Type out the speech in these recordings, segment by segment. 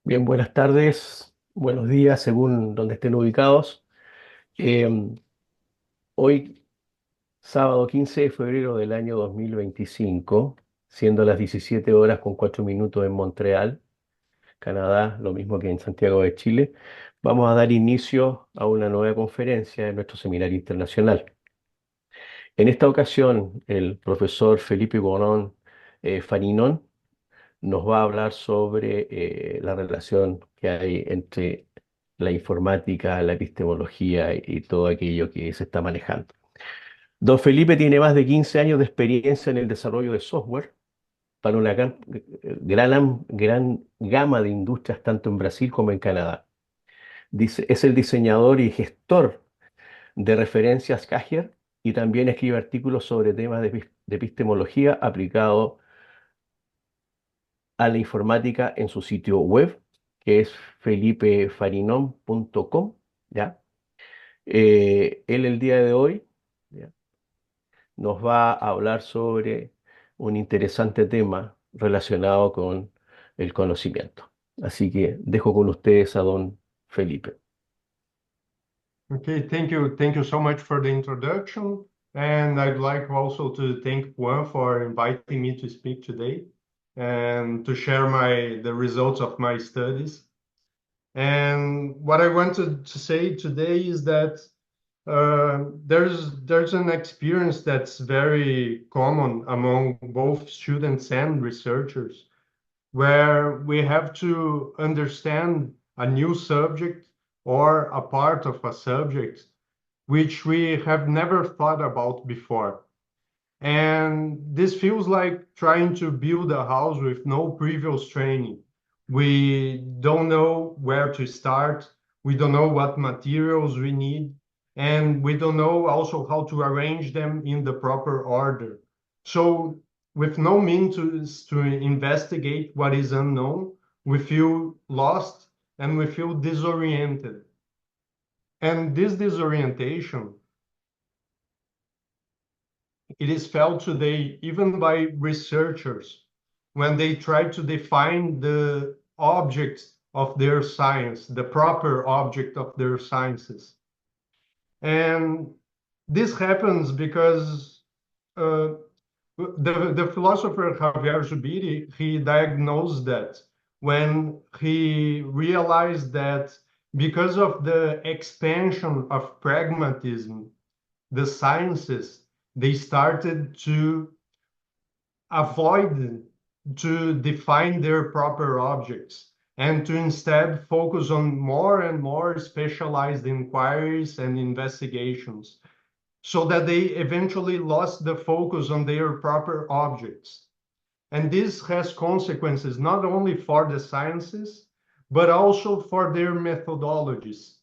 Bien, buenas tardes, buenos días, según donde estén ubicados. Em, Hoy, sábado 15 de febrero del año 2025, siendo las 17 horas con 4 minutos en Montreal, Canadá, lo mismo que en Santiago de Chile, vamos a dar inicio a una nueva conferencia de nuestro seminario internacional. En esta ocasión, el profesor Felipe Goron Farinon nos va a hablar sobre la relación que hay entre la informática, la epistemología y todo aquello que se está manejando. Don Felipe tiene más de 15 años de experiencia en el desarrollo de software para una gran gama de industrias tanto en Brasil como en Canadá. Es el diseñador y gestor de referencias Cahier y también escribe artículos sobre temas de epistemología aplicado a la informática en su sitio web, que es felipefarinon.com, ¿ya? Él el día de hoy, ¿ya?, nos va a hablar sobre un interesante tema relacionado con el conocimiento. Así que dejo con ustedes a don Felipe. Okay, thank you so much for the introduction. And I'd like also to thank Juan for inviting me to speak today and to share the results of my studies. And what I wanted to say today is that there's an experience that's very common among both students and researchers, where we have to understand a new subject or a part of a subject which we have never thought about before. And this feels like trying to build a house with no previous training. We don't know where to start. We don't know what materials we need. And we don't know also how to arrange them in the proper order. So, with no means to investigate what is unknown, we feel lost and we feel disoriented. And this disorientation, it is felt today even by researchers when they try to define the object of their science, the proper object of their sciences. And this happens because uh, the philosopher Javier Zubiri, he diagnosed that when he realized that because of the expansion of pragmatism, the sciences, they started to avoid to define their proper objects and to instead focus on more and more specialized inquiries and investigations, so that they eventually lost the focus on their proper objects. And this has consequences not only for the sciences, but also for their methodologies.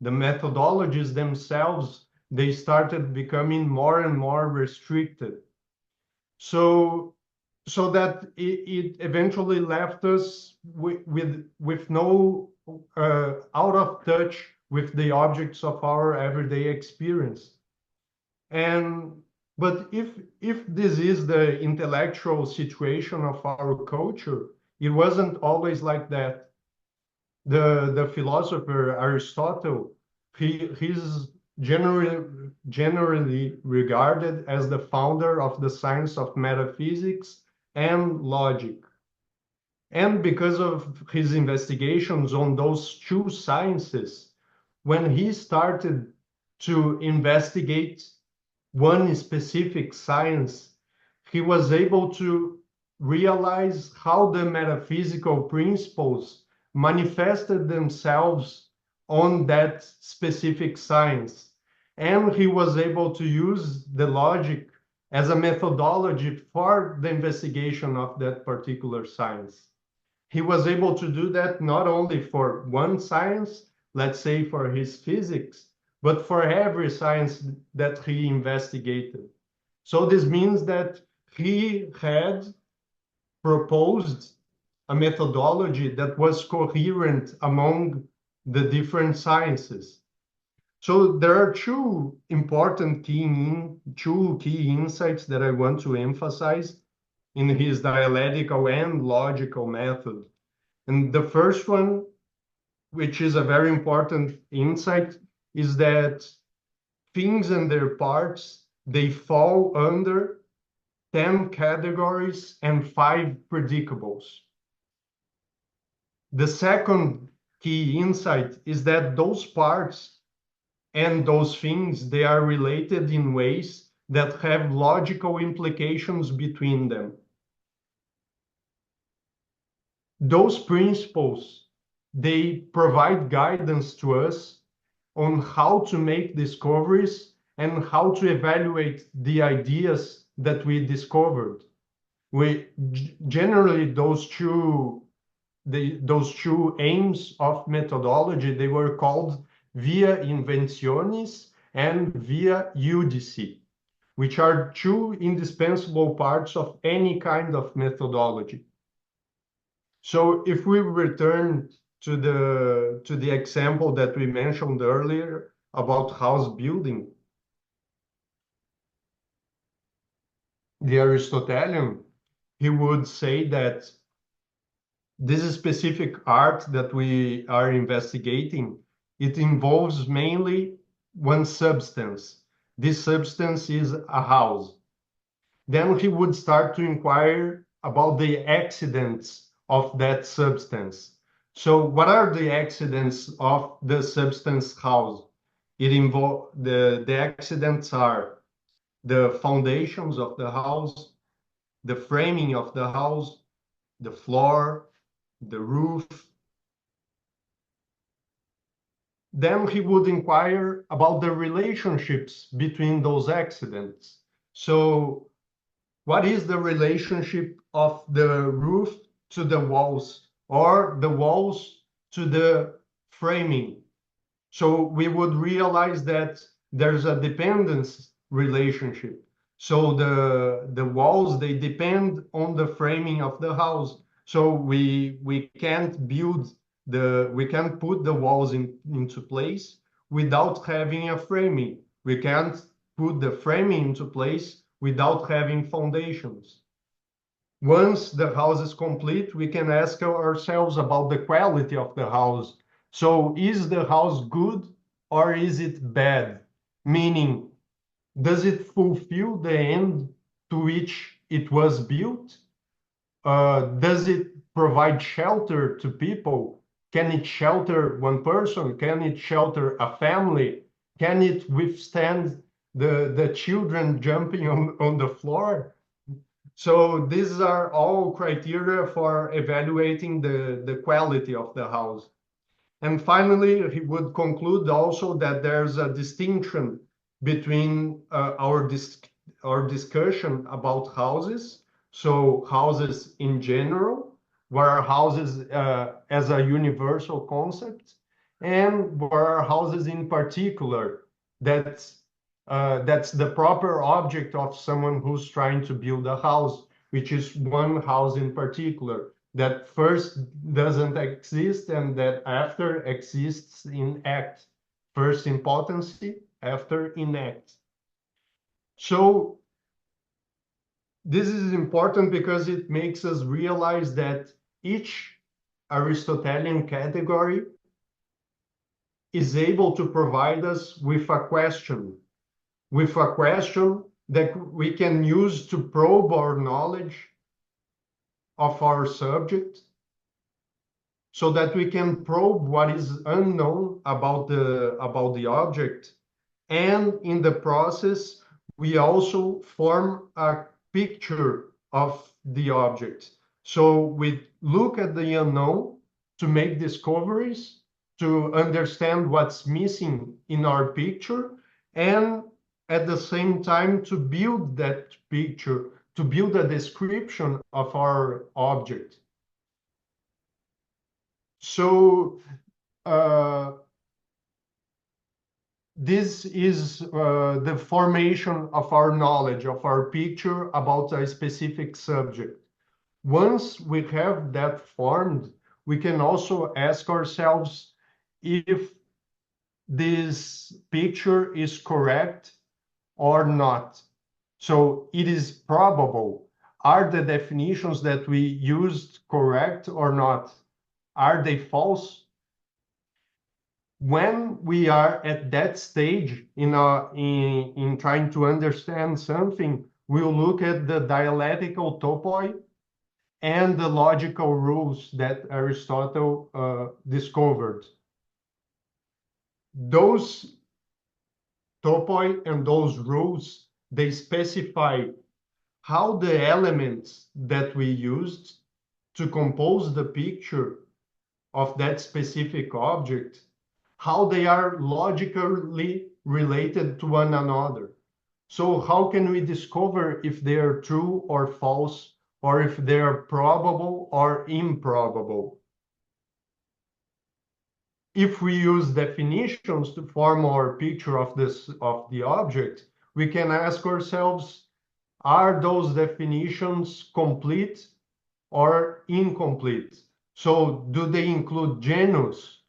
The methodologies themselves, they started becoming more and more restricted. So, so that it eventually left us with no out of touch with the objects of our everyday experience. And but if this is the intellectual situation of our culture, it wasn't always like that. The philosopher Aristotle, he's generally regarded as the founder of the science of metaphysics and logic. And because of his investigations on those two sciences, when he started to investigate one specific science, he was able to realize how the metaphysical principles manifested themselves on that specific science. And he was able to use the logic as a methodology for the investigation of that particular science. He was able to do that not only for one science, let's say for his physics, but for every science that he investigated. So this means that he had proposed a methodology that was coherent among the different sciences. So there are two key insights that I want to emphasize in his dialectical and logical method. And the first one, which is a very important insight, is that things and their parts, they fall under 10 categories and 5 predicables. The second key insight is that those parts and those things, they are related in ways that have logical implications between them. Those principles, they provide guidance to us on how to make discoveries and how to evaluate the ideas that we discovered. Generally, those two aims of methodology, they were called via inventionis and via judici, which are two indispensable parts of any kind of methodology. So if we return to the example that we mentioned earlier about house building, the Aristotelian, he would say that this specific art that we are investigating, it involves mainly one substance. This substance is a house. Then he would start to inquire about the accidents of that substance. So what are the accidents of the substance house? It involve the accidents are the foundations of the house, the framing of the house, the floor, the roof. Then he would inquire about the relationships between those accidents. So what is the relationship of the roof to the walls or the walls to the framing? So we would realize that there's a dependence relationship. So the walls, they depend on the framing of the house. So we can't we can't put the walls into place without having a framing. We can't put the framing into place without having foundations. Once the house is complete, we can ask ourselves about the quality of the house. So is the house good or is it bad? Meaning, does it fulfill the end to which it was built? Does it provide shelter to people? Can it shelter one person? Can it shelter a family? Can it withstand the children jumping on the floor? So these are all criteria for evaluating the quality of the house. And finally, he would conclude also that there's a distinction between our discussion about houses, so houses in general, where houses as a universal concept, and where houses in particular, that's the proper object of someone who's trying to build a house, which is one house in particular that first doesn't exist and that after exists in act. First in potency, after in act. So this is important because it makes us realize that each Aristotelian category is able to provide us with a question that we can use to probe our knowledge of our subject so that we can probe what is unknown about the object. And in the process, we also form a picture of the object. So we look at the unknown to make discoveries, to understand what's missing in our picture, and at the same time to build that picture, to build a description of our object. So this is the formation of our knowledge, of our picture about a specific subject. Once we have that formed, we can also ask ourselves if this picture is correct or not. So it is probable. Are the definitions that we used correct or not? are they false? When we are at that stage in trying to understand something, we'll look at the dialectical topoi and the logical rules that Aristotle discovered. Those topoi and those rules, they specify how the elements that we used to compose the picture of that specific object, how they are logically related to one another. So how can we discover if they are true or false, or if they are probable or improbable? If we use definitions to form our picture of the object, we can ask ourselves, are those definitions complete or incomplete? So do they include genus?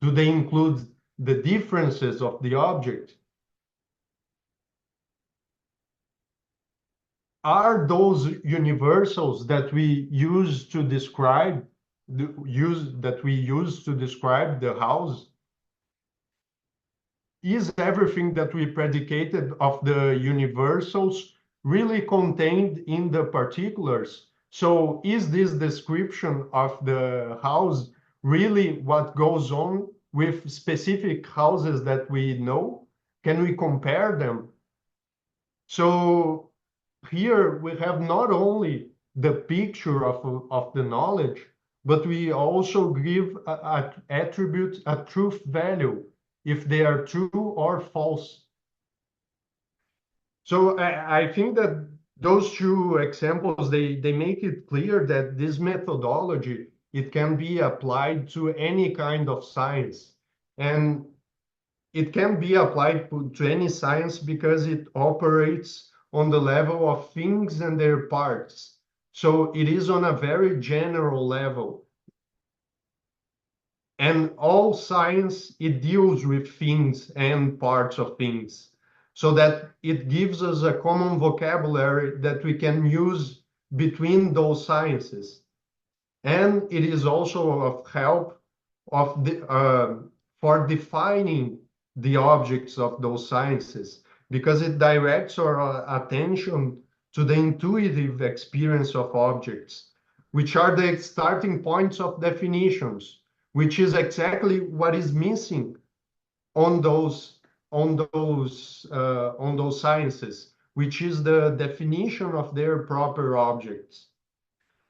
Do they include the differences of the object? Are those universals that we use to describe the house, is everything that we predicated of the universals really contained in the particulars? So is this description of the house really what goes on with specific houses that we know? Can we compare them? So here we have not only the picture of the knowledge, but we also give a attribute a truth value if they are true or false. So I think that those two examples, they make it clear that this methodology, it can be applied to any kind of science. And it can be applied to any science because it operates on the level of things and their parts. So it is on a very general level. And all science, it deals with things and parts of things, so that it gives us a common vocabulary that we can use between those sciences. And it is also of help for defining the objects of those sciences, because it directs our attention to the intuitive experience of objects, which are the starting points of definitions, which is exactly what is missing on those sciences, which is the definition of their proper objects.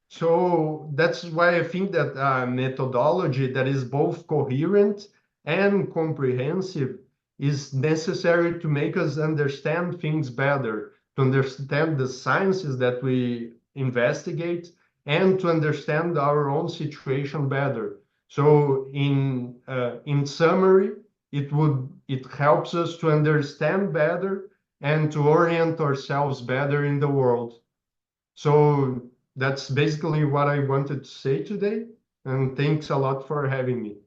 So that's why I think that methodology that is both coherent and comprehensive is necessary to make us understand things better, to understand the sciences that we investigate, and to understand our own situation better. So in summary, it helps us to understand better and to orient ourselves better in the world. So that's basically what I wanted to say today. And thanks a lot for having me.